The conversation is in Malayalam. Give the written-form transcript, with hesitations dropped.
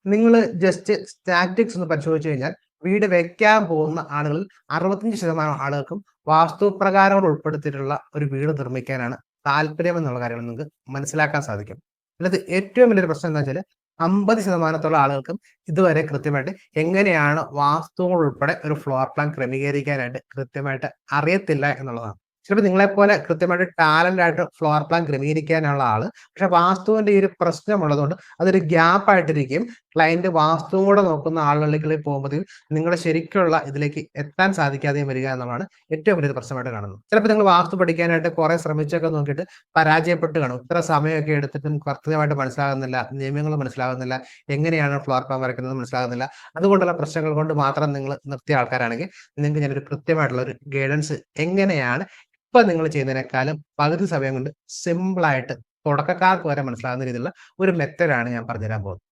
നിങ്ങൾ ജസ്റ്റ് സ്റ്റാറ്റിസ്റ്റിക്സ് ഒന്ന് പരിശോധിച്ചു കഴിഞ്ഞാൽ വീട് വെക്കാൻ പോകുന്ന ആളുകളിൽ 65% ആളുകൾക്കും വാസ്തുപ്രകാരം ഉൾപ്പെടുത്തിയിട്ടുള്ള ഒരു വീട് നിർമ്മിക്കാനാണ് താല്പര്യം എന്നുള്ള കാര്യങ്ങൾ നിങ്ങൾക്ക് മനസ്സിലാക്കാൻ സാധിക്കും. അതിനകത്ത് ഏറ്റവും വലിയൊരു പ്രശ്നം എന്താ വെച്ചാൽ 50% ആളുകൾക്കും ഇതുവരെ കൃത്യമായിട്ട് എങ്ങനെയാണ് വാസ്തുകൾ ഉൾപ്പെടെ ഒരു ഫ്ലോർ പ്ലാൻ ക്രമീകരിക്കാനായിട്ട് കൃത്യമായിട്ട് അറിയത്തില്ല എന്നുള്ളതാണ്. ചിലപ്പോൾ നിങ്ങളെപ്പോലെ കൃത്യമായിട്ട് ടാലന്റ് ആയിട്ട് ഫ്ലോർ പ്ലാൻ ക്രമീകരിക്കാനുള്ള ആള്, പക്ഷെ വാസ്തുവിന്റെ ഈ ഒരു പ്രശ്നമുള്ളതുകൊണ്ട് അതൊരു ഗ്യാപ്പ് ആയിട്ടിരിക്കും. ക്ലയന്റ് വാസ്തുവും കൂടെ നോക്കുന്ന ആളുകളിലേക്ക് പോകുമ്പോഴത്തേക്കും നിങ്ങളുടെ ശരിക്കുള്ള ഇതിലേക്ക് എത്താൻ സാധിക്കാതെയും വരിക എന്നുള്ളതാണ് ഏറ്റവും വലിയൊരു പ്രശ്നമായിട്ട് കാണുന്നത്. ചിലപ്പോൾ നിങ്ങൾ വാസ്തു പഠിക്കാനായിട്ട് കുറെ ശ്രമിച്ചൊക്കെ നോക്കിയിട്ട് പരാജയപ്പെട്ട് കാണും. ഇത്ര സമയമൊക്കെ എടുത്തിട്ടും കൃത്യമായിട്ട് മനസ്സിലാകുന്നില്ല, നിയമങ്ങൾ മനസ്സിലാകുന്നില്ല, എങ്ങനെയാണ് ഫ്ലോർ പ്ലാൻ വരയ്ക്കുന്നത് മനസ്സിലാകുന്നില്ല. അതുകൊണ്ടുള്ള പ്രശ്നങ്ങൾ കൊണ്ട് മാത്രം നിങ്ങൾ നിർത്തിയ ആൾക്കാരാണെങ്കിൽ നിങ്ങൾക്ക് ഞാനൊരു കൃത്യമായിട്ടുള്ള ഒരു ഗൈഡൻസ് എങ്ങനെയാണ് ഇപ്പൊ നിങ്ങൾ ചെയ്യുന്നതിനേക്കാളും പകുതി സമയം കൊണ്ട് സിമ്പിൾ ആയിട്ട് തുടക്കക്കാർക്ക് വരെ മനസ്സിലാകുന്ന രീതിയിലുള്ള ഒരു മെത്തേഡാണ് ഞാൻ പറഞ്ഞുതരാൻ പോകുന്നത്.